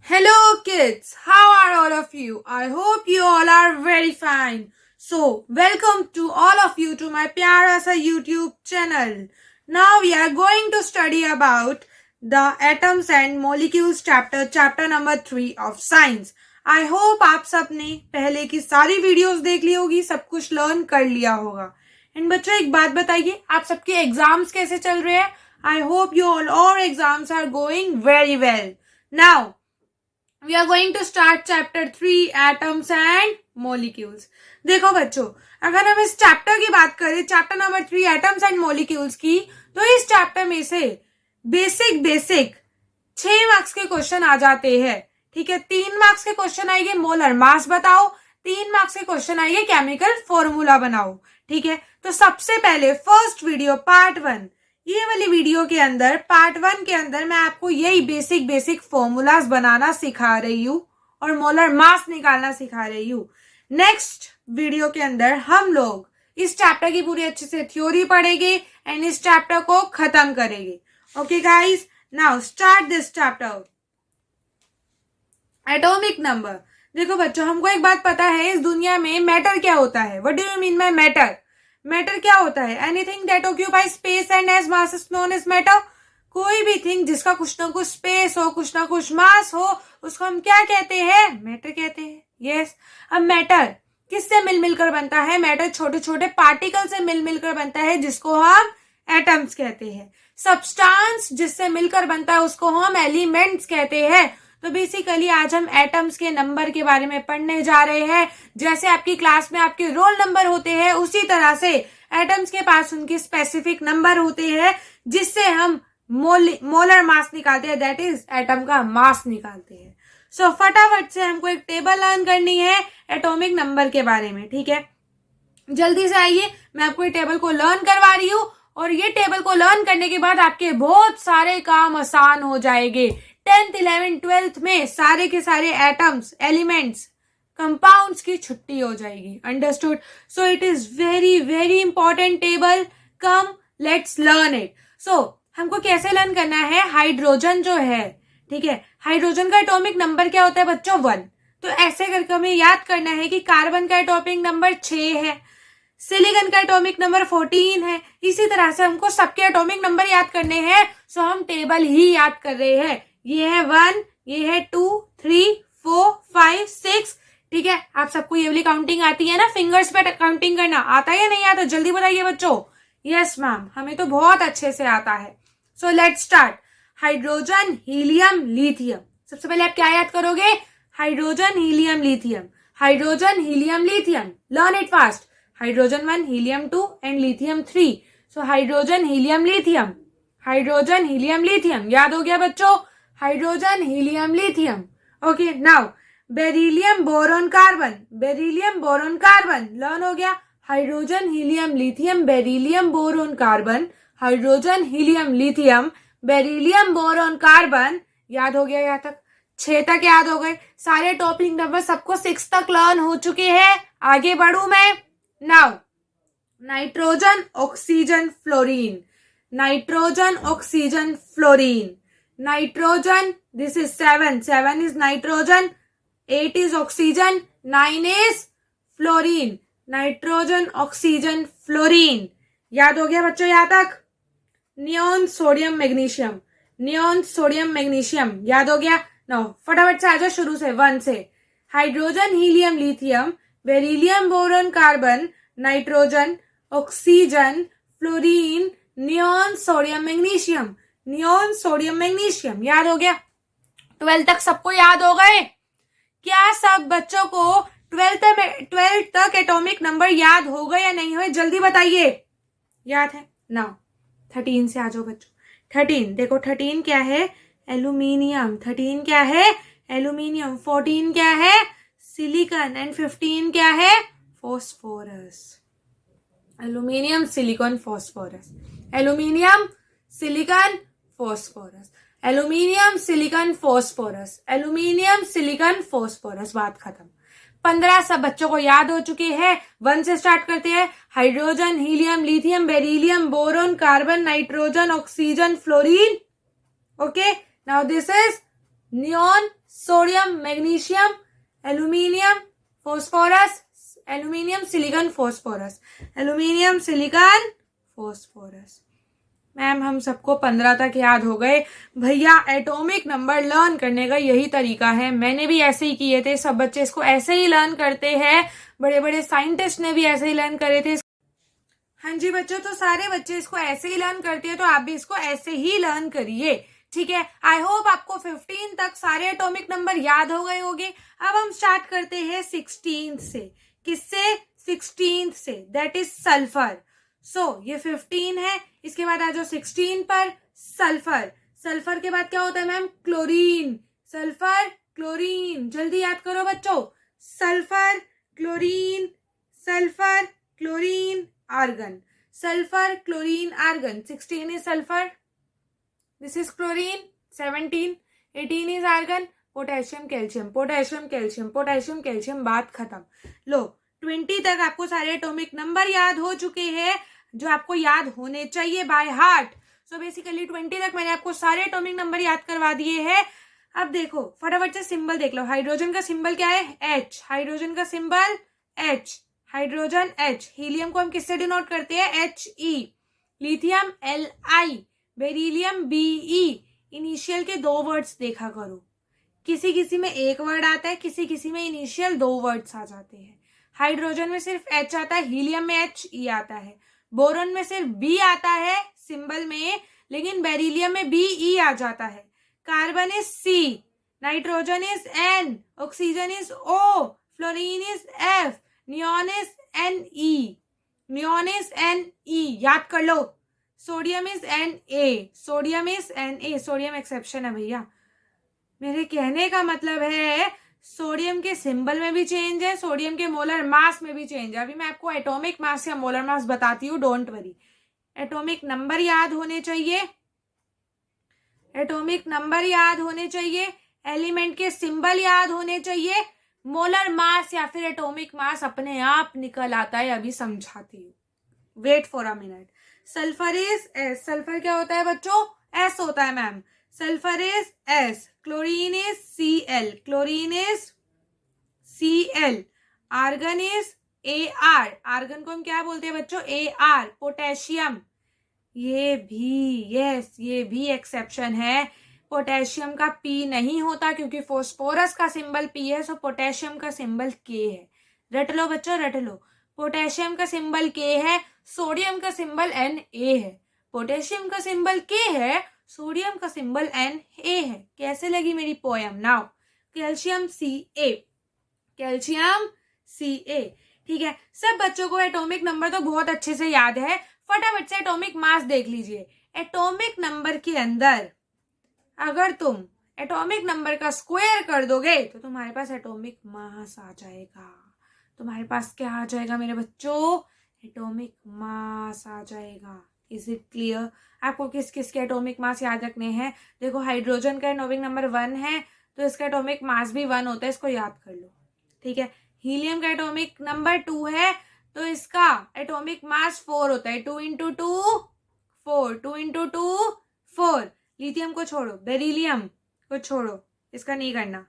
Hello kids, how are all of you? I hope you all are very fine. So, welcome to all of you to my Pyara Sa YouTube channel. Now we are going to study about the atoms and molecules chapter number 3 of science. I hope आप सबने पहले की सारी videos देख ली होगी, सब कुछ learn कर लिया होगा. एंड बच्चों एक बात बताइए, आप सबके एग्जाम्स कैसे चल रहे हैं? I hope you all exams are going very well. Now, we are going to start chapter 3 atoms and molecules. देखो बच्चों, अगर हम इस चैप्टर की बात करें, chapter number 3 atoms and molecules की, तो इस चैप्टर में से बेसिक 6 मार्क्स के क्वेश्चन आ जाते हैं. ठीक है, 3 मार्क्स के क्वेश्चन आएंगे मोलर मास बताओ, 3 मार्क्स के क्वेश्चन आएंगे केमिकल फॉर्मूला बनाओ. ठीक है, तो सबसे पहले फर्स्ट वीडियो पार्ट 1, ये वाली वीडियो के अंदर पार्ट 1 के अंदर मैं आपको यही बेसिक फॉर्मूलाज बनाना सिखा रही हूँ और मोलर मास निकालना सिखा रही हूँ. नेक्स्ट वीडियो के अंदर हम लोग इस चैप्टर की पूरी अच्छे से थ्योरी पढ़ेंगे एंड इस चैप्टर को खत्म करेंगे. Okay guys, now start this chapter. Atomic number. देखो बच्चों, हमको एक बात पता है, इस दुनिया में मैटर क्या होता है. What do you mean by matter? Matter क्या होता है? Anything that occupy space and has mass is known as matter. कोई भी थिंग जिसका कुछ ना कुछ स्पेस हो, कुछ ना कुछ मास हो, उसको हम क्या कहते हैं? मैटर कहते हैं. यस. अब मैटर किससे मिलकर बनता है? मैटर छोटे छोटे पार्टिकल से मिलकर बनता है, जिसको हम एटम्स कहते हैं. सब्सटेंस जिससे मिलकर बनता है उसको हम एलिमेंट्स कहते हैं. तो बेसिकली आज हम एटम्स के नंबर के बारे में पढ़ने जा रहे हैं. जैसे आपकी क्लास में आपके रोल नंबर होते हैं, उसी तरह से एटम्स के पास उनके स्पेसिफिक नंबर होते हैं, जिससे हम मोलर मास निकालते हैं, दैट इज एटम का मास निकालते हैं. सो फटाफट से हमको एक टेबल लर्न करनी है एटॉमिक नंबर के बारे में. ठीक है, जल्दी से आइए, मैं आपको ये टेबल को लर्न करवा रही हूँ और ये टेबल को लर्न करने के बाद आपके बहुत सारे काम आसान हो जाएंगे. 10th 11th 12th में सारे के सारे एटम्स, एलिमेंट्स, कंपाउंड्स की छुट्टी हो जाएगी. Understood? So it is very important table. Come let's learn it. So हमको कैसे लर्न करना है? हाइड्रोजन जो है, ठीक है, हाइड्रोजन का एटॉमिक नंबर क्या होता है बच्चों? 1. तो ऐसे करके हमें याद करना है कि कार्बन का एटॉमिक नंबर 6 है, सिलिकॉन का एटॉमिक नंबर 14 है. इसी तरह से हमको सबके एटॉमिक नंबर याद करने हैं. सो हम टेबल ही याद कर रहे हैं. ये है 1, ये है 2, 3, 4, 5, 6. ठीक है, आप सबको ये वाली काउंटिंग आती है ना? फिंगर्स पे काउंटिंग करना आता है या नहीं आता? जल्दी बताइए बच्चों. यस मैम, हमें तो बहुत अच्छे से आता है. So let's start. Hydrogen, helium, lithium. सबसे पहले आप क्या याद करोगे? Hydrogen, helium, lithium. Hydrogen, helium, lithium. Learn it fast. Hydrogen 1, helium 2 and lithium 3. So hydrogen, helium, lithium. Hydrogen, helium, lithium. याद हो गया बच्चों? Hydrogen, helium, lithium. Okay, now beryllium, boron, carbon. Beryllium, boron, carbon. Learn हो गया. Hydrogen, helium, lithium, beryllium, boron, carbon. Hydrogen, helium, lithium, beryllium, boron, carbon. याद हो गया? यहाँ तक 6 तक याद हो गए. सारे टॉपिक नंबर सबको 6 तक लर्न हो चुके हैं. आगे बढ़ू मैं. Now nitrogen, oxygen, fluorine. Nitrogen, oxygen, fluorine. Nitrogen, this is 7. 7 is nitrogen, 8 is oxygen, 9 is fluorine. Nitrogen, oxygen, fluorine. याद हो गया बच्चों यहाँ तक? Neon, sodium, magnesium. Neon, sodium, magnesium. याद हो गया? नो फटाफट से आ जाओ शुरू से 1 से. Hydrogen, helium, lithium, beryllium, boron, carbon, nitrogen, oxygen, fluorine, neon, sodium, magnesium. Neon, sodium, magnesium. याद हो गया? 12 तक सबको याद हो गए? क्या सब बच्चों को 12 तक एटॉमिक नंबर याद हो गए या नहीं हुए? जल्दी बताइए. याद है? नाउ 13 से आ जाओ बच्चों. 13 देखो, 13 क्या है? एल्यूमिनियम. 13 क्या है? एल्यूमिनियम. 14 क्या है? सिलिकॉन. एंड 15 क्या है? Phosphorus. Aluminium, silicon, phosphorus. Aluminium, silicon, phosphorus. Aluminium, silicon, phosphorus. Aluminium, silicon, phosphorus. बात खत्म. 15 सब बच्चों को याद हो चुके हैं. 1 से स्टार्ट करते हैं. Hydrogen, helium, lithium, beryllium, boron, carbon, nitrogen, oxygen, fluorine. Okay, now this is neon, sodium, magnesium, aluminium, phosphorus, aluminium, silicon, phosphorus, aluminium, silicon, phosphorus. Ma'am हम सबको 15 तक याद हो गए। भैया एटॉमिक नंबर लर्न करने का यही तरीका है, मैंने भी ऐसे ही किए थे, सब बच्चे इसको ऐसे ही लर्न करते हैं, बड़े बड़े साइंटिस्ट ने भी ऐसे ही लर्न करे थे। हाँ जी बच्चों, तो सारे बच्चे इसको ऐसे ही लर्न करते हैं, तो आप भी इसको ऐसे ही लर्न करिए, ठीक है। आई होप आपको 15 तक सारे एटॉमिक नंबर याद हो गए होंगे। अब हम स्टार्ट करते हैं 16 से। किससे? 16 से, दैट इज सल्फर। सो ये 15 है, इसके बाद आ जाओ 16 पर। सल्फर, सल्फर के बाद क्या होता है मैम? क्लोरीन। सल्फर, क्लोरीन, जल्दी याद करो बच्चों। Sulphur, chlorine, sulphur, chlorine, argon. Sulfur, chlorine, argon. 16 is sulfur. This is chlorine. 17, 18 is argon. Potassium, calcium, potassium, calcium, potassium, calcium, बात खत्म। लो 20 तक आपको सारे एटॉमिक नंबर याद हो चुके हैं, जो आपको याद होने चाहिए बाय हार्ट। सो बेसिकली 20 तक मैंने आपको सारे एटॉमिक नंबर याद करवा दिए हैं। अब देखो फटाफट से सिंबल देख लो। हाइड्रोजन का सिंबल क्या है? H। हाइड्रोजन का symbol H। Hydrogen H। Helium को हम किससे डिनोट करते हैं? He। Lithium Li। Beryllium Be। Initial के 2 वर्ड्स देखा करो, किसी किसी में एक वर्ड आता है, किसी किसी में इनिशियल 2 वर्ड्स आ जाते हैं। हाइड्रोजन में सिर्फ H आता है, हीलियम में He आता है, बोरॉन में सिर्फ B आता है सिंबल में, लेकिन बेरिलियम में Be आ जाता है। Carbon is C, nitrogen is N, oxygen is O, fluorine is F, neon is Ne। Neon is Ne, याद कर लो। Sodium is Na, sodium is Na, sodium exception है भैया। मेरे कहने का मतलब है सोडियम के सिंबल में भी चेंज है, सोडियम के मोलर मास में भी चेंज है। अभी मैं आपको एटॉमिक मास या मोलर मास बताती हूँ, डोंट वरी। एटॉमिक नंबर याद होने चाहिए, एटॉमिक नंबर याद होने चाहिए, एलिमेंट के सिंबल याद होने चाहिए, मोलर मास या फिर एटॉमिक मास अपने आप निकल आता है, अभी समझाती हूँ, wait for a minute. Sulphur is S, sulphur क्या होता है बच्चों? एस होता है ma'am. Sulphur is S, chlorine is Cl, chlorine is Cl, argon is Ar, argon को हम क्या बोलते हैं बच्चों? Ar, potassium. ये भी यस, ये भी एक्सेप्शन है, पोटेशियम का P नहीं होता क्योंकि फॉस्फोरस का सिंबल P है, सो पोटेशियम का सिंबल K है। रट लो बच्चों, रट लो। पोटेशियम का सिंबल K है, सोडियम का सिंबल Na है। पोटेशियम का सिंबल K है, सोडियम का सिंबल Na है। कैसे लगी मेरी poem? Now calcium Ca, calcium Ca, ठीक है। सब बच्चों को एटॉमिक नंबर तो बहुत अच्छे से याद है, फटाफट से एटॉमिक मास देख लीजिए। एटॉमिक नंबर के अंदर अगर तुम एटॉमिक नंबर का स्क्वायर कर दोगे तो तुम्हारे पास एटॉमिक मास आ जाएगा। तुम्हारे पास क्या आ जाएगा मेरे बच्चों? एटॉमिक मास आ जाएगा। Is it clear? आपको किस किस के एटॉमिक मास याद रखने हैं? देखो हाइड्रोजन का एटॉमिक नंबर 1 है, तो इसका एटॉमिक मास भी 1 होता है, इसको याद कर लो, ठीक है। हीलियम का एटॉमिक नंबर 2 है, तो इसका एटॉमिक मास 4 होता है। 2 × 2 4, 2 × 2 4। लिथियम को छोड़ो, बेरिलियम को छोड़ो, इसका नहीं करना,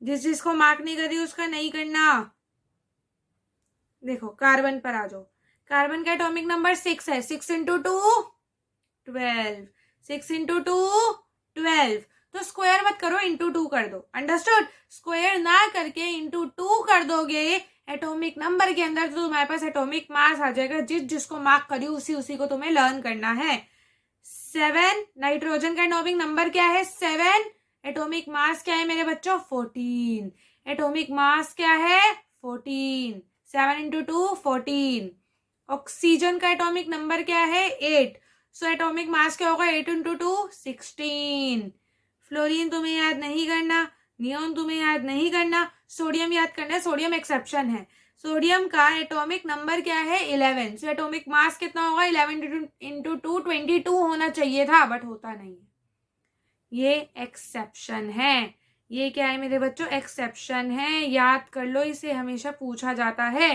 जिसको मार्क नहीं कर रही उसका नहीं करना। देखो कार्बन पर आ जाओ। कार्बन का एटॉमिक नंबर 6 है, 6 × 2 12, 6 × 2 12। तो स्क्वायर मत करो, इंटू 2 कर दो, अंडरस्टूड? स्क्वायर ना करके इंटू 2 कर दोगे एटॉमिक नंबर के अंदर, तो तुम्हारे पास एटॉमिक मास आ जाएगा। जिसको मार्क करी उसी को तुम्हें लर्न करना है। 7, नाइट्रोजन का एटॉमिक नंबर क्या है? 7। एटॉमिक मास क्या है मेरे बच्चों? 14। एटॉमिक मास क्या है? 14। 7 × 2 14। ऑक्सीजन का एटॉमिक नंबर क्या है? 8। सो एटॉमिक मास क्या होगा? 8 × 2 16। फ्लोरीन तुम्हें याद नहीं करना, नियॉन तुम्हें याद नहीं करना, सोडियम याद करना है, सोडियम एक्सेप्शन है। सोडियम का एटॉमिक नंबर क्या है? 11। सो एटॉमिक मास कितना होगा? 11 × 2 22 होना चाहिए था, बट होता नहीं है। ये एक्सेप्शन है। ये क्या है मेरे बच्चों? एक्सेप्शन है, याद कर लो, इसे हमेशा पूछा जाता है।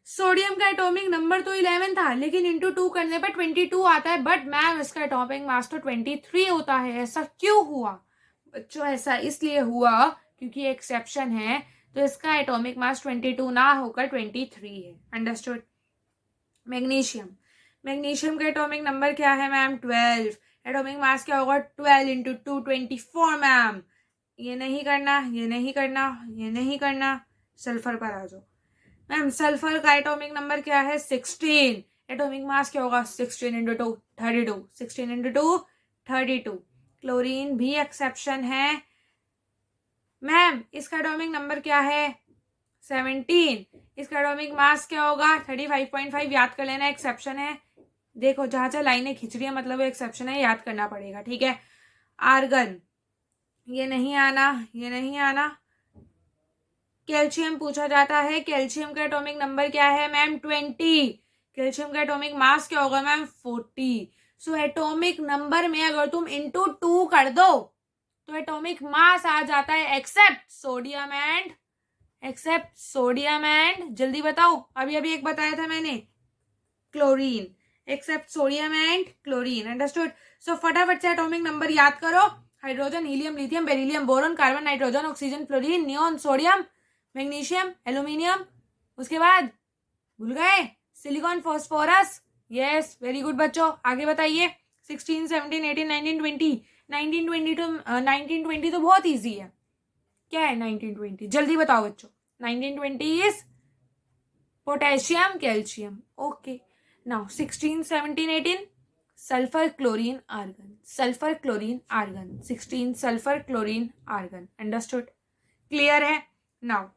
सोडियम का एटॉमिक नंबर तो 11 था, लेकिन इंटू 2 करने पर 22 आता है, बट मैम इसका एटॉमिक मास तो 23 होता है। ऐसा क्यों हुआ? बच्चों ऐसा इसलिए हुआ क्योंकि एक्सेप्शन है, तो इसका एटॉमिक मास 22 ना होकर 23 है। अंडरस्टूड। मैग्नीशियम, मैग्नीशियम का एटॉमिक नंबर क्या है मैम? 12। एटॉमिक मास क्या होगा? 12 इंटू 2 24 मैम। ये नहीं करना, ये नहीं करना, ये नहीं करना। सल्फर पर आ जाओ मैम। सल्फर का एटॉमिक नंबर क्या है? 16। एटॉमिक मास क्या होगा? 16 इंटू 2 32। 16 इंटू 2 32। क्लोरीन भी एक्सेप्शन है मैम। इसका एटॉमिक नंबर क्या है? 17। इसका एटॉमिक मास क्या होगा? 35.5। याद कर लेना, एक्सेप्शन है। देखो जहां जहां लाइनें खिंच रही है मतलब एक्सेप्शन है, याद करना पड़ेगा, ठीक है। आर्गन, ये नहीं आना, ये नहीं आना। कैल्शियम पूछा जाता है, कैल्शियम का एटॉमिक नंबर क्या है मैम? 20। कैल्शियम का एटॉमिक मास क्या होगा मैम? 40। सो एटॉमिक नंबर में अगर तुम इंटू 2 कर दो तो एटॉमिक मास आ जाता है, एक्सेप्ट सोडियम एंड जल्दी बताओ, अभी अभी एक बताया था मैंने, chlorine. Except sodium and chlorine. Understood. So फटाफट से एटॉमिक नंबर याद करो। Hydrogen, helium, lithium, beryllium, boron, carbon, nitrogen, oxygen, fluorine, neon, sodium, magnesium, aluminium. उसके बाद भूल गए? Silicon, phosphorus. Yes, very good बच्चों। आगे बताइए। 16, 17, 18, 19, 20। 1920 तो बहुत इजी है। क्या है 1920? जल्दी बताओ बच्चों। 1920 is potassium, calcium. Okay, now 16, 17, 18 sulphur, chlorine, argon. Sulphur, chlorine, argon. 16 sulphur, chlorine, argon. Understood? Clear है? नाउ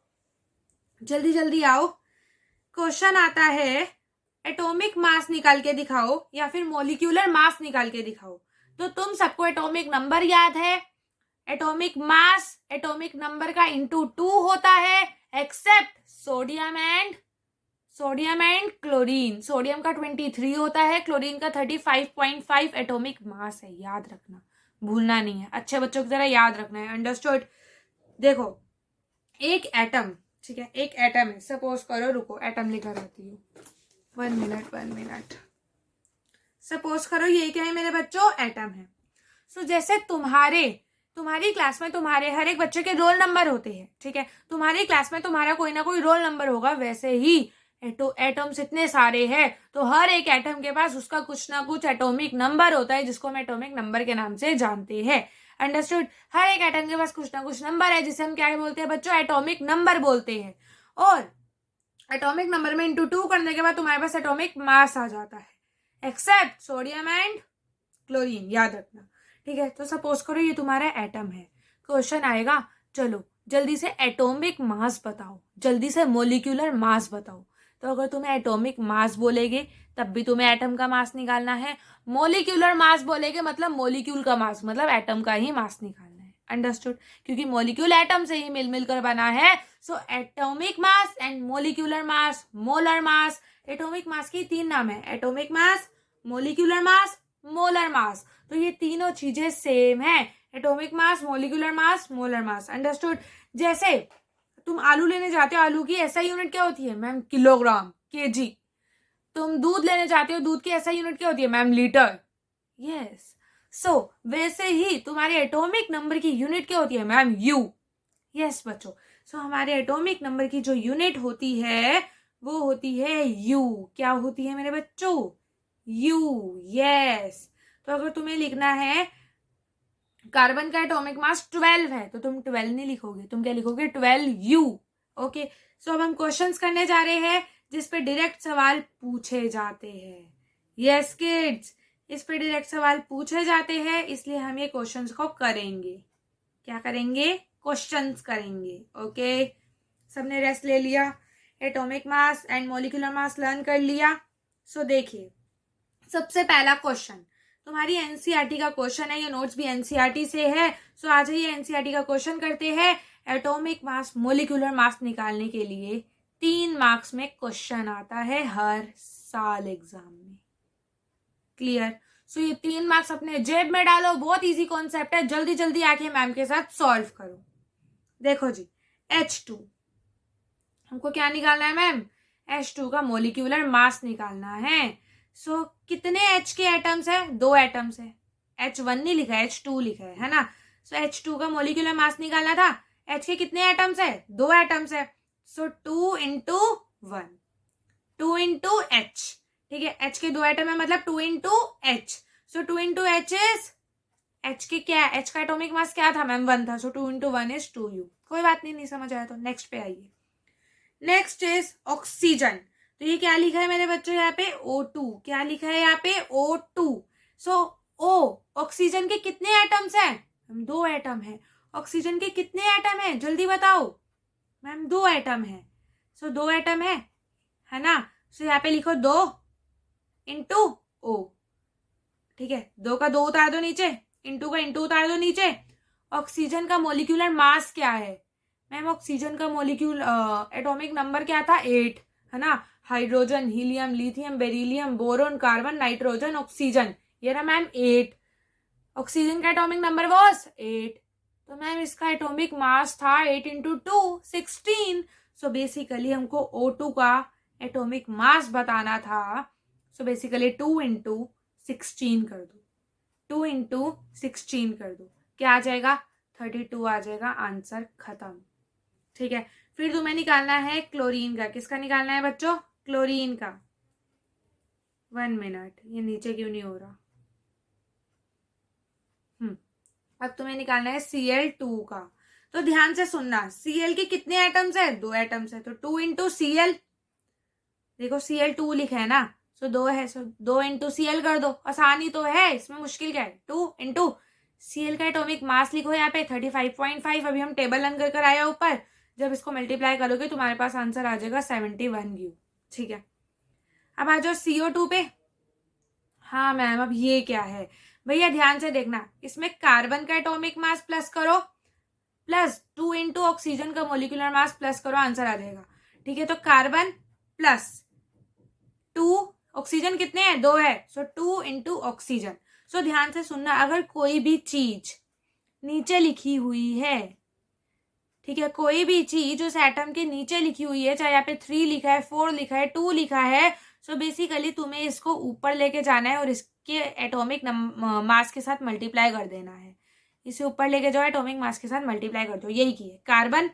जल्दी जल्दी आओ। क्वेश्चन आता है एटॉमिक मास निकाल के दिखाओ या फिर मॉलिक्यूलर मास निकाल के दिखाओ। तो तुम सबको एटॉमिक नंबर याद है, एटॉमिक मास एटॉमिक नंबर का इंटू 2 होता है, except sodium and chlorine. Sodium का 23 होता है, क्लोरीन का 35.5 एटॉमिक मास है। याद रखना, भूलना नहीं है। अच्छे बच्चों की तरह याद रखना है। अंडरस्टूड? देखो एक एटम, ठीक है, एक एटम है। सपोज करो, रुको एटम लिखा रहती हूँ, 1 मिनट। सपोज करो ये क्या है मेरे बच्चों? एटम है। सो जैसे तुम्हारी क्लास में तुम्हारे हर एक बच्चे के रोल नंबर होते हैं, ठीक है, तुम्हारी क्लास में तुम्हारा कोई ना कोई रोल नंबर होगा, वैसे ही एटम्स इतने सारे हैं तो हर एक एटम के पास उसका कुछ ना कुछ एटॉमिक नंबर होता है, जिसको हम एटॉमिक नंबर के नाम से जानते हैं। अंडरस्टूड? हर एक एटम के पास कुछ ना कुछ नंबर है, जिसे हम क्या बोलते हैं बच्चों? एटॉमिक नंबर बोलते हैं। और एटॉमिक नंबर में इंटू 2 करने के बाद तुम्हारे पास एटॉमिक मास आ जाता है, एक्सेप्ट सोडियम एंड क्लोरीन। याद रखना, ठीक है। तो सपोज करो ये तुम्हारा एटम है। क्वेश्चन आएगा, चलो जल्दी से एटॉमिक मास बताओ, जल्दी से मोलिक्यूलर मास बताओ। तो अगर तुम्हें एटॉमिक मास बोलेगे तब भी तुम्हें एटम का मास निकालना है, मोलिक्यूलर मास बोलेगे मतलब मोलिक्यूल का मास, मतलब एटम का ही मास निकालना है। अंडरस्टूड? क्योंकि मोलिक्यूल एटम से ही मिल मिलकर बना है। So atomic mass and molecular mass, molar mass. Atomic mass की 3 नाम है, एटॉमिक मास, मोलिक्यूलर मास, मोलर मास। तो ये तीनों चीजें सेम है, एटॉमिक मास, molecular mass, molar mass. Understood? जैसे तुम आलू लेने जाते हो, आलू की ऐसा यूनिट क्या होती है मैम? Kilogram, KG. तुम दूध लेने जाते हो, दूध की ऐसा यूनिट क्या होती है मैम? लीटर। यस। सो वैसे ही तुम्हारे एटॉमिक नंबर की यूनिट क्या होती है मैम? यू। यस बच्चों। सो हमारे एटॉमिक नंबर की जो यूनिट होती है वो होती है यू। क्या होती है मेरे बच्चों? यू। यस। तो अगर तुम्हें लिखना है कार्बन का एटॉमिक मास 12 है तो तुम 12 नहीं लिखोगे, तुम क्या लिखोगे? 12 यू। ओके। सो अब हम क्वेश्चंस करने जा रहे हैं जिस पे डायरेक्ट सवाल पूछे जाते हैं। यस किड्स, इस पे डायरेक्ट सवाल पूछे जाते हैं, इसलिए हम ये क्वेश्चंस को करेंगे। क्या करेंगे? क्वेश्चंस करेंगे। ओके, सबने रेस्ट ले लिया, atomic mass and molecular mass learn कर लिया। सो देखिए, सबसे पहला क्वेश्चन तुम्हारी एनसीईआरटी का क्वेश्चन है, ये नोट्स भी एनसीईआरटी से है। सो आ जाइए एनसीईआरटी का क्वेश्चन करते हैं। एटॉमिक मास, मोलिकुलर मास निकालने के लिए 3 मार्क्स में क्वेश्चन आता है हर साल एग्जाम में। क्लियर? सो ये 3 मार्क्स अपने जेब में डालो, बहुत इजी कॉन्सेप्ट है, जल्दी जल्दी आके मैम के साथ सॉल्व करो। देखो जी, H2 हमको क्या निकालना है मैम? H2 का मोलिक्यूलर मास निकालना है। कितने H के एटम्स है? 2 एटम्स है। H1 नहीं लिखा है, H2 लिखा है ना। सो H2 का मोलिकुलर मास निकालना था। H के कितने एटम्स है? 2 एटम्स है। सो 2 इंटू 1, 2 इंटू H। ठीक है, H के 2 एटम है मतलब 2 into H। So 2 into H is, H के क्या है, H का एटॉमिक मास क्या था मैम? 1 था। सो 2 इंटू 1 इज 2U। कोई बात नहीं, नहीं समझ आया तो नेक्स्ट पे आइए। Next is oxygen. तो ये क्या लिखा है मेरे बच्चों यहाँ पे? O2। क्या लिखा है यहाँ पे? O2। सो O, ऑक्सीजन के कितने एटम्स हैं? 2 एटम है। ऑक्सीजन के कितने एटम है? जल्दी बताओ मैम। 2 एटम है। सो 2 एटम है ना? सो यहाँ पे लिखो 2 इंटू O। ठीक है, 2 का 2 उतार दो नीचे, इंटू का इंटू उतार दो नीचे। ऑक्सीजन का मोलिकुलर मास क्या है मैम? ऑक्सीजन का मोलिक्यूल एटॉमिक नंबर क्या था? 8, है ना? Hydrogen, helium, lithium, beryllium, boron, carbon, nitrogen, oxygen, ये रहा मैम 8। ऑक्सीजन का एटॉमिक नंबर वाज 8। तो मैम इसका एटॉमिक मास था 8 इंटू 2, 16। सो बेसिकली हमको O2 का एटॉमिक मास बताना था। सो बेसिकली 2 इंटू 16 कर दो, 2 इंटू 16 कर दो, क्या आ जाएगा? 32 आ जाएगा। आंसर खत्म। ठीक है, फिर तुम्हें निकालना है क्लोरीन का। किसका निकालना है बच्चों? क्लोरीन का। 1 मिनट, ये नीचे क्यों नहीं हो रहा? अब तुम्हें निकालना है Cl2 का। तो ध्यान से सुनना, Cl के कितने एटम्स है? 2 एटम्स है। तो 2 इंटू Cl, देखो Cl2 लिखा है ना, सो 2 है, सो 2 इंटू Cl कर दो। आसानी तो है, इसमें मुश्किल क्या है? 2 इंटू Cl का एटॉमिक मास लिखो यहाँ पे 35.5। अभी हम टेबल रन कर आया ऊपर, जब इसको मल्टीप्लाई करोगे तुम्हारे पास आंसर आ जाएगा 71U। ठीक है, अब आ जाओ CO2 पे। हाँ मैम, अब ये क्या है भैया? ध्यान से देखना, इसमें कार्बन का एटॉमिक मास प्लस करो, प्लस 2 इंटू ऑक्सीजन का मोलिकुलर मास प्लस करो, आंसर आ जाएगा। ठीक है, तो कार्बन प्लस 2, ऑक्सीजन कितने हैं? 2 है। सो 2 इंटू ऑक्सीजन। सो ध्यान से सुनना, अगर कोई भी चीज नीचे लिखी हुई है, ठीक है, कोई भी चीज उस एटम के नीचे लिखी हुई है, चाहे यहाँ पे 3 लिखा है, 4 लिखा है, 2 लिखा है, सो बेसिकली तुम्हें इसको ऊपर लेके जाना है और इसके एटॉमिक मास के साथ मल्टीप्लाई कर देना है। इसे ऊपर लेके जाओ, एटॉमिक मास के साथ मल्टीप्लाई कर दो, यही की है। Carbon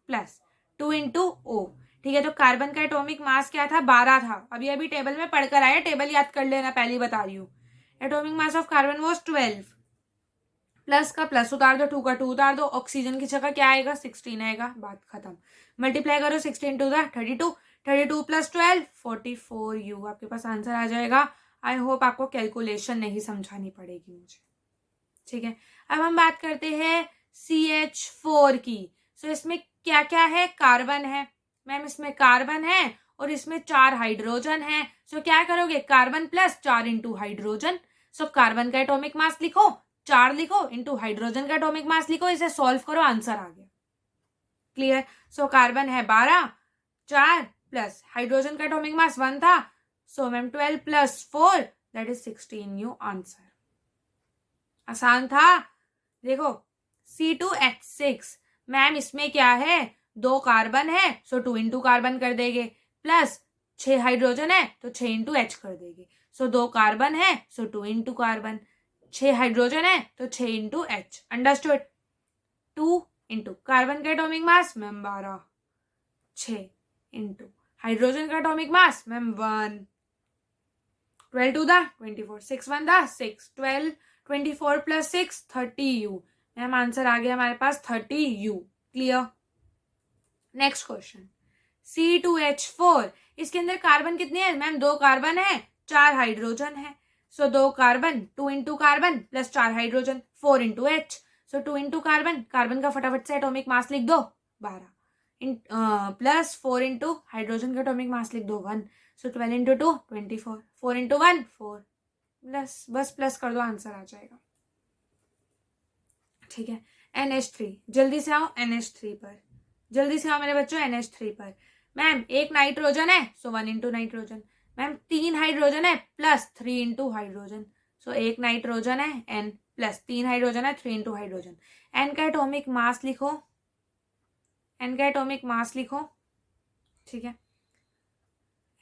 plus 2 into O। ठीक है, तो कार्बन का एटॉमिक मास क्या था? 12 था। अभी टेबल में पढ़कर आया, टेबल याद कर लेना, पहले बता रही हूँ। Atomic mass of carbon was 12। Plus का प्लस उतार दो, 2 का 2 उतार दो, ऑक्सीजन की जगह क्या आएगा? 16 आएगा। बात खत्म। मल्टीप्लाई करो, 16 टू द 32, 32 प्लस 12 44U। आपके पास आंसर आ जाएगा। आई होप आपको कैलकुलेशन नहीं समझानी पड़ेगी मुझे। ठीक है, अब हम बात करते हैं CH4 की। सो इसमें क्या क्या है? कार्बन है मैम, इसमें कार्बन है और इसमें 4 हाइड्रोजन है। सो क्या करोगे? Carbon plus 4 into hydrogen. So carbon का एटॉमिक मास लिखो, 4 लिखो, इंटू हाइड्रोजन का एटॉमिक मास लिखो, इसे सॉल्व करो, आंसर आ गया। क्लियर? सो कार्बन है 12, 4 प्लस हाइड्रोजन का एटॉमिक मास 1 था, so ma'am 12 plus 4 that is 16U। Answer आसान था। देखो C2H6 मैम, इसमें क्या है? 2 कार्बन है, सो 2 इंटू कार्बन कर देंगे, प्लस 6 हाइड्रोजन है तो 6 इंटू H कर देंगे। सो 2 कार्बन है, सो 2 इंटू कार्बन, 6 हाइड्रोजन है तो 6 into H। Understood? 2 into carbon का atomic mass ma'am 12, 6 into hydrogen का atomic mass ma'am 1, 12 to the 24, 6 1 the 6, 12, 24 plus 6 30U। Ma'am answer आ गया हमारे पास 30U। Clear? Next question, C2H4। इसके अंदर कार्बन कितने हैं मैम? 2 कार्बन है, 4 हाइड्रोजन है। सो 2 carbon, 2 into carbon plus 4 hydrogen, 4 into H। सो 2 इंटू कार्बन, कार्बन का फटाफट से एटॉमिक मास लिख दो 12, प्लस 4 इंटू हाइड्रोजन का एटॉमिक मास लिख दो 1। सो 12 इंटू 2 24, 4 इंटू 1 4, प्लस, बस प्लस कर दो, आंसर आ जाएगा। ठीक है, NH3, जल्दी से आओ NH3 पर, जल्दी से आओ मेरे बच्चों NH3 पर। मैम 1 नाइट्रोजन है, सो 1 इंटू नाइट्रोजन। मैम 3 हाइड्रोजन है प्लस 3 इंटू हाइड्रोजन, सो 1 नाइट्रोजन है N, प्लस 3 हाइड्रोजन है 3 इंटू हाइड्रोजन। N का एटॉमिक मास लिखो, N का एटॉमिक मास लिखो। ठीक है,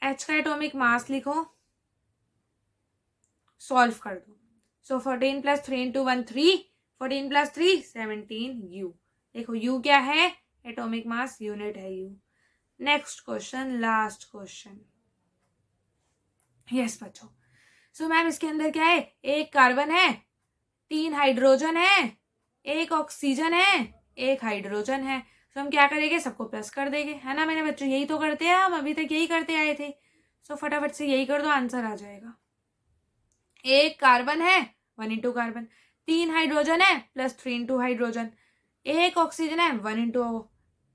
H का एटॉमिक मास लिखो, सॉल्व कर दो। सो 14 प्लस 3 इंटू 1 3, 14 + 3 17 U। देखो U क्या है, एटॉमिक मास यूनिट है U। Next question, last question. Yes बच्चों, सो मैम इसके अंदर क्या है, एक कार्बन है, 3 हाइड्रोजन है, एक ऑक्सीजन है, एक हाइड्रोजन है। तो हम क्या करेंगे, सबको प्लस कर देंगे, है ना मेरे बच्चों, यही तो करते हैं हम, अभी तक यही करते आए थे। सो फटाफट से यही कर दो, आंसर आ जाएगा। एक कार्बन है, 1 इंटू कार्बन, 3 हाइड्रोजन है प्लस 3 इंटू हाइड्रोजन, एक ऑक्सीजन है 1 इंटू O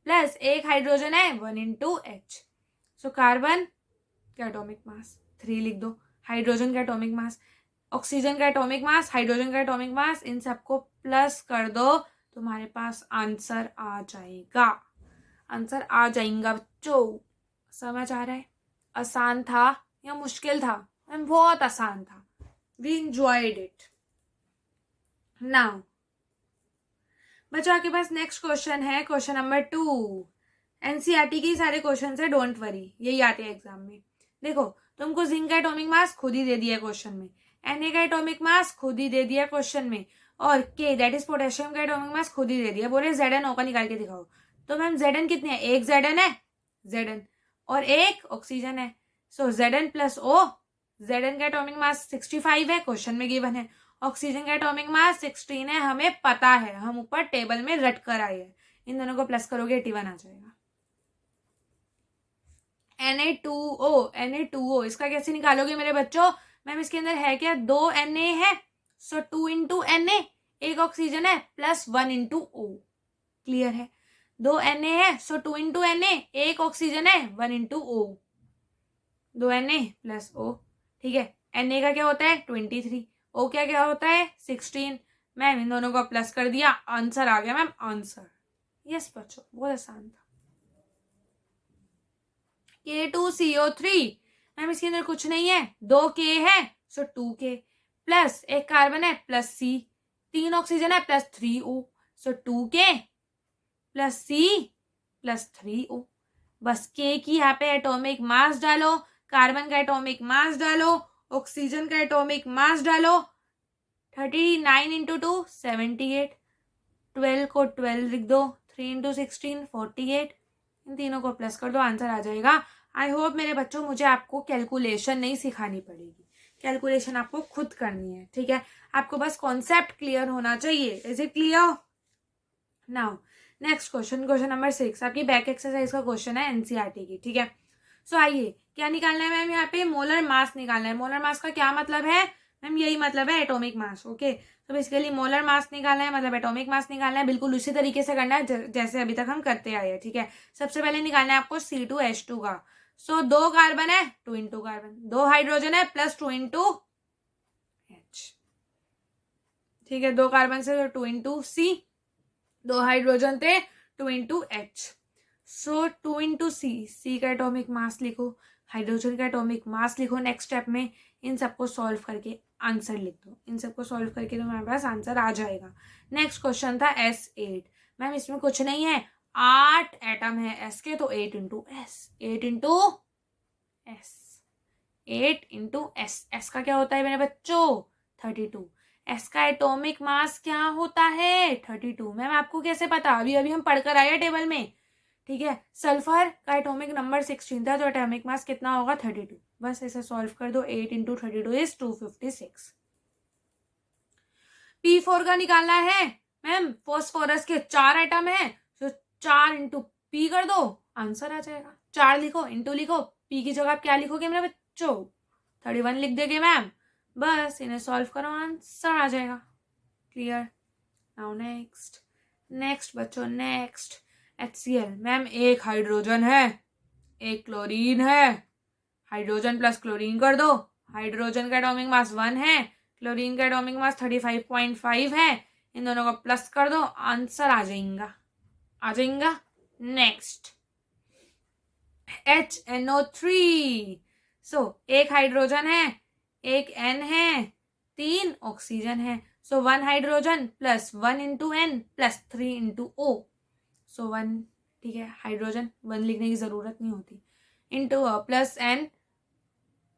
प्लस एक हाइड्रोजन है 1 इंटू H। सो कार्बन का एटॉमिक मास 3 लिख दो, हाइड्रोजन का एटॉमिक मास, ऑक्सीजन का एटॉमिक मास, हाइड्रोजन का एटॉमिक मास, इन सबको प्लस कर दो, तुम्हारे पास आंसर आ जाएगा। आंसर आ जाएगा बच्चों। समझ आ रहा है? आसान था या मुश्किल था? बहुत आसान था। We enjoyed it. नाउ बच्चों आपके पास नेक्स्ट क्वेश्चन है, क्वेश्चन नंबर 2। एनसीईआरटी के सारे क्वेश्चन है, डोंट वरी, यही आते हैं एग्जाम में। देखो तुमको जिंक का एटॉमिक मास खुद ही दे दिया क्वेश्चन में, Na का एटॉमिक मास खुद ही दे दिया क्वेश्चन में, और K दैट इज पोटेशियम का एटॉमिक मास खुद ही दे दिया। बोले Zn O का निकाल के दिखाओ। तो मैम Zn कितने हैं, एक Zn है, Zn, और एक ऑक्सीजन है। सो Zn + O, Zn का एटॉमिक मास 65 है, क्वेश्चन में गिवन है। ऑक्सीजन का एटॉमिक मास 16 है, हमें पता है, हम ऊपर टेबल में रट कर आए हैं। इन दोनों को प्लस करोगे 81 आ जाएगा। Na2O, इसका कैसे निकालोगे मेरे बच्चों? मैम इसके अंदर है क्या, 2 Na है, सो 2 इंटू Na, एक ऑक्सीजन है प्लस 1 इंटू O। क्लियर है? 2 Na है, सो 2 इंटू Na, एक ऑक्सीजन है 1 into O। 2 Na plus O, ठीक है। Na का क्या होता है 23, O क्या क्या होता है 16। मैम इन दोनों को प्लस कर दिया, आंसर आ गया मैम, आंसर। यस बच्चों, बहुत आसान था। K2CO3, मैम इसके अंदर कुछ नहीं है, 2 K है, सो 2K, प्लस एक कार्बन है प्लस C, 3 ऑक्सीजन है प्लस 3O, सो 2K plus C plus 3O। बस K की यहाँ पे एटॉमिक मास डालो, कार्बन का एटॉमिक मास डालो, ऑक्सीजन का एटॉमिक मास डालो, 39 इंटू 2 78, 12 को 12 लिख दो, 3 इंटू 16 48, इन तीनों को प्लस कर दो, आंसर आ जाएगा। आई होप मेरे बच्चों मुझे आपको कैलकुलेशन नहीं सिखानी पड़ेगी, कैलकुलेशन आपको खुद करनी है, ठीक है। आपको बस कॉन्सेप्ट क्लियर होना चाहिए। Is it clear? Now next question, question number 6, आपकी बैक एक्सरसाइज का क्वेश्चन है एनसीईआरटी की, ठीक है। सो आइए, क्या निकालना है मैम, यहाँ पे मोलर मास निकालना है। मोलर मास का क्या मतलब है मैम, यही मतलब है एटॉमिक मास, ओके। तो बेसिकली मोलर मास निकालना है मतलब एटॉमिक मास निकालना है, बिल्कुल उसी तरीके से करना है जैसे अभी तक हम करते आए हैं, ठीक है। सबसे पहले निकालना है आपको C2H2 का। सो 2 कार्बन है, 2 इंटू कार्बन, 2 हाइड्रोजन है प्लस 2 इंटू H, ठीक है। 2 कार्बन से 2 इंटू C, 2 हाइड्रोजन थे 2 इंटू H, सो 2 इंटू C का एटॉमिक मास लिखो, हाइड्रोजन का एटॉमिक मास लिखो। नेक्स्ट स्टेप में इन सबको सॉल्व करके आंसर लिख दो, इन सबको सॉल्व करके तो हमारे पास आंसर आ जाएगा। नेक्स्ट क्वेश्चन था S8, मैम इसमें कुछ नहीं है, 8 एटम है S के, तो 8 into S, 8 into S, 8 into S। S का क्या होता है मेरे बच्चों 32, S का एटॉमिक मास क्या होता है 32। मैम आपको कैसे पता, अभी अभी हम पढ़कर आए टेबल में, ठीक है। सल्फर का एटॉमिक नंबर 16 था, तो एटॉमिक मास कितना होगा 32। बस ऐसे सॉल्व कर दो, 8 इंटू 32 इज 256। P4 का निकालना है मैम, फॉस्फोरस के 4 एटम है, तो 4 इंटू P कर दो, आंसर आ जाएगा। 4 लिखो, इंटू लिखो, P की जगह आप क्या लिखोगे मेरे बच्चों 31 लिख देंगे मैम, बस इन्हें सॉल्व करो, आंसर आ जाएगा। क्लियर? नाउ नेक्स्ट बच्चों, नेक्स्ट HCl, मैम एक हाइड्रोजन है, एक क्लोरीन है, हाइड्रोजन प्लस क्लोरीन कर दो, हाइड्रोजन का एटॉमिक मास 1 है, क्लोरीन का एटॉमिक मास 35.5 है, इन दोनों को प्लस कर दो, आंसर आ जाएगा। नेक्स्ट HNO3, सो एक हाइड्रोजन है, एक N है, 3 ऑक्सीजन है, सो 1 hydrogen plus 1 into N plus 3 into O, सो 1, ठीक है। हाइड्रोजन 1 लिखने की जरूरत नहीं होती, into plus N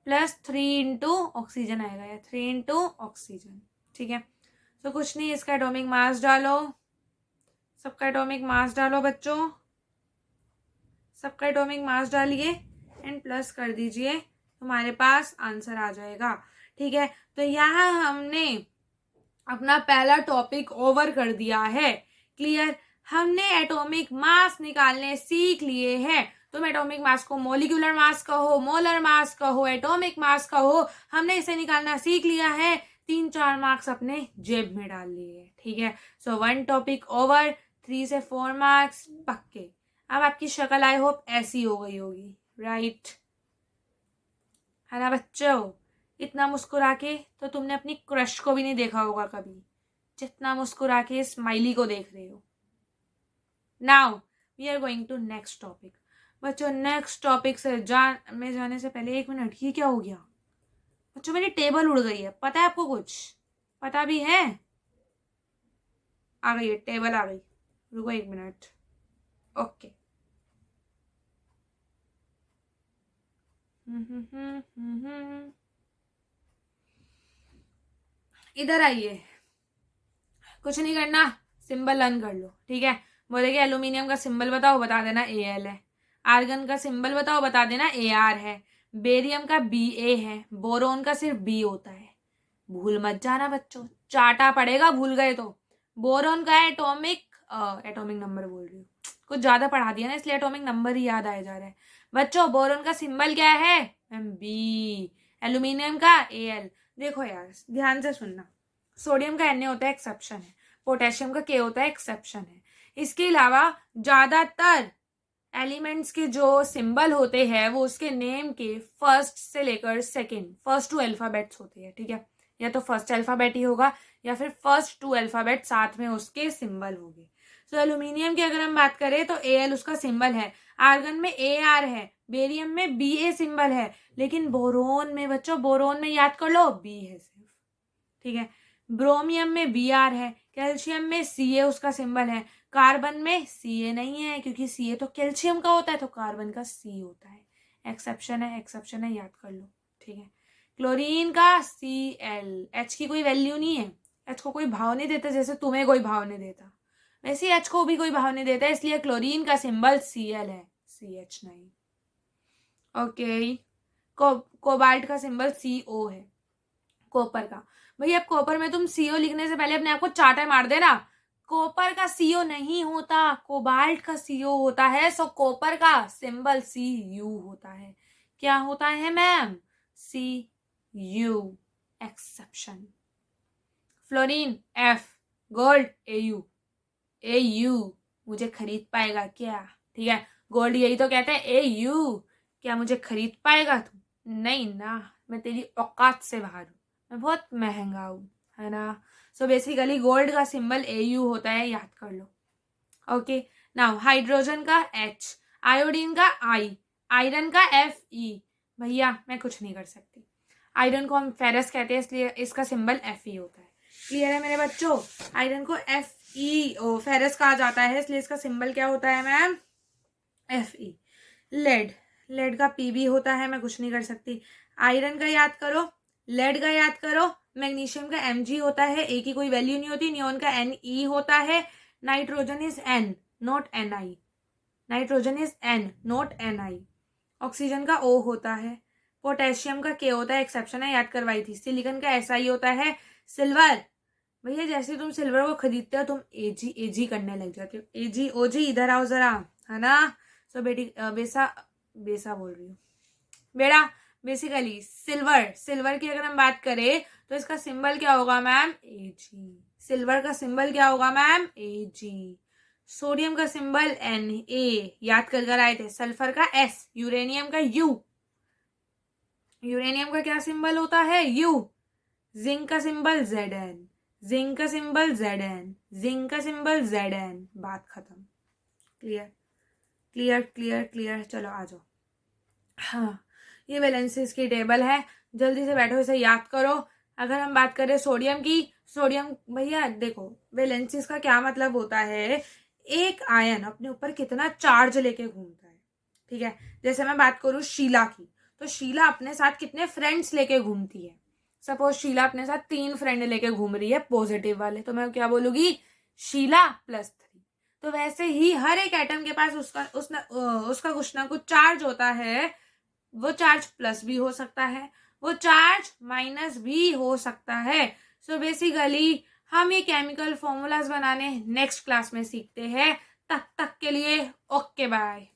plus 3 into oxygen आएगा, या 3 इंटू ऑक्सीजन, ठीक है। तो कुछ नहीं, इसका एटॉमिक मास डालो, सबका एटॉमिक मास डालो बच्चों, सबका एटॉमिक मास डालिए एंड प्लस कर दीजिए, तुम्हारे पास आंसर आ जाएगा। ठीक है, तो यहाँ हमने अपना पहला टॉपिक ओवर कर दिया है। क्लियर, हमने एटॉमिक मास निकालने सीख लिए हैं। तुम एटॉमिक मास को मोलिकुलर मास कहो, मोलर मास कहो, एटॉमिक मास कहो, हमने इसे निकालना सीख लिया है। 3-4 मार्क्स अपने जेब में डाल लिए। ठीक है, सो 1 टॉपिक ओवर, 3 से 4 मार्क्स पक्के। अब आपकी शक्ल आई होप ऐसी हो गई होगी, राइट, है ना बच्चों। इतना मुस्कुरा के तो तुमने अपनी क्रश को भी नहीं देखा होगा कभी, जितना मुस्कुरा के स्माइली को देख रहे हो। Now we are going to next topic. बच्चों नेक्स्ट टॉपिक से जाने से पहले 1 मिनट, ये क्या हो गया बच्चों? मेरी टेबल उड़ गई है, पता है आपको? कुछ पता भी है? आ गई है टेबल, आ गई। रुको 1 मिनट। ओके, इधर आइए। कुछ नहीं करना, सिंबल लर्न कर लो। ठीक है, बोलेगे एल्यूमिनियम का सिंबल बताओ, बता देना Al है। आर्गन का सिंबल बताओ, बता देना Ar है। बेरियम का Ba है। बोरोन का सिर्फ B होता है, भूल मत जाना बच्चों, चाटा पड़ेगा भूल गए तो। बोरोन का एटॉमिक नंबर बोल रही हूँ, कुछ ज्यादा पढ़ा दिया ना इसलिए एटॉमिक नंबर ही याद आया जा रहा है बच्चों। बोरोन का सिंबल क्या है? बी। एल्यूमिनियम का Al। देखो यार ध्यान से सुनना, सोडियम का Na होता है, एक्सेप्शन है। पोटेशियम का K होता है, एक्सेप्शन है। इसके अलावा ज्यादातर एलिमेंट्स के जो सिंबल होते हैं वो उसके नेम के फर्स्ट से लेकर सेकंड, फर्स्ट 2 अल्फाबेट्स होते हैं। ठीक है, या तो फर्स्ट अल्फाबेट ही होगा या फिर फर्स्ट 2 अल्फाबेट साथ में उसके सिंबल होंगे। तो एल्यूमिनियम की अगर हम बात करें तो Al उसका सिंबल है, आर्गन में Ar है, बेरियम में Ba सिंबल है, लेकिन बोरोन में बच्चों, बोरोन में याद कर लो B है सिर्फ। ठीक है, ब्रोमियम में Br है, कैल्शियम में Ca उसका सिंबल है, कार्बन में Ca नहीं है क्योंकि Ca तो कैल्शियम का होता है, तो कार्बन का C होता है। एक्सेप्शन है, एक्सेप्शन है, याद कर लो। ठीक है, क्लोरीन का Cl, H की कोई वैल्यू नहीं है, H को कोई भाव नहीं देता, जैसे तुम्हें कोई भाव नहीं देता वैसे H को भी कोई भाव नहीं देता, इसलिए क्लोरीन का सिंबल Cl है, CH नहीं। ओके, कोबाल्ट का सिंबल CO है, कॉपर का। भैया अब कॉपर में तुम CO लिखने से पहले अपने आप को चाटा मार देना, कॉपर का CO नहीं होता, कोबाल्ट का CO होता है। सो कॉपर का सिंबल Cu होता है। क्या होता है ma'am? Cu, exception. Fluorine F, gold Au मुझे खरीद पाएगा क्या? ठीक है, गोल्ड यही तो कहते हैं Au, क्या मुझे खरीद पाएगा तू? नहीं ना, मैं तेरी औकात से बाहर हूं, मैं बहुत महंगा हूं, है ना। सो बेसिकली गोल्ड का सिंबल Au होता है, याद कर लो। ओके, नाउ हाइड्रोजन का H, आयोडीन का I, आयरन का Fe। भैया मैं कुछ नहीं कर सकती, आयरन को हम फेरस कहते हैं इसलिए इसका सिंबल Fe होता है। क्लियर है मेरे बच्चों? आयरन को फेरस कहा जाता है इसलिए इसका सिंबल क्या होता है मैम? Fe। लेड का Pb होता है, मैं कुछ नहीं कर सकती। आयरन का याद करो, लेड का याद करो, मैग्नीशियम का Mg होता है, ए की कोई वैल्यू नहीं होती। नियोन का Ne होता है। Nitrogen is N not Ni, nitrogen is N not Ni। Oxygen का O होता है। पोटेशियम का K होता है, एक्सेप्शन है, याद करवाई थी। सिलिकॉन का Si होता है। सिल्वर, भैया जैसे तुम सिल्वर को खरीदते हो तुम एजी करने लग जाते हो। ओजी इधर आओ जरा, है ना। सो बेटी बेसा बोल रही हूँ बेटा। बेसिकली सिल्वर की अगर हम बात करें तो इसका सिंबल क्या होगा मैम? Ag। सिल्वर का सिंबल क्या होगा मैम? Ag। सोडियम का सिंबल Na, याद कर आए थे। सल्फर का S, यूरेनियम का U, यूरेनियम का क्या सिंबल होता है? U। जिंक का सिंबल Zn, जिंक का सिंबल Zn, जिंक का सिंबल Zn। बात खत्म। क्लियर क्लियर क्लियर क्लियर, चलो आ जाओ। हाँ, ये वैलेंसीज की टेबल है, जल्दी से बैठो इसे याद करो। अगर हम बात करें सोडियम की, सोडियम भैया देखो वैलेंसीज का क्या मतलब होता है, एक आयन अपने ऊपर कितना चार्ज लेके घूमता है। ठीक है, जैसे मैं बात करूं शीला की, तो शीला अपने साथ कितने फ्रेंड्स लेके घूमती है। सपोज शीला अपने साथ 3 फ्रेंड लेके घूम रही है पॉजिटिव वाले, तो मैं क्या बोलूंगी, शीला +3। तो वैसे ही हर एक एटम के पास उसका कुछ ना कुछ चार्ज होता है। वो चार्ज प्लस भी हो सकता है, वो चार्ज माइनस भी हो सकता है। सो बेसिकली हम ये केमिकल फॉर्मूलाज बनाने नेक्स्ट क्लास में सीखते हैं। तब तक के लिए ओके बाय।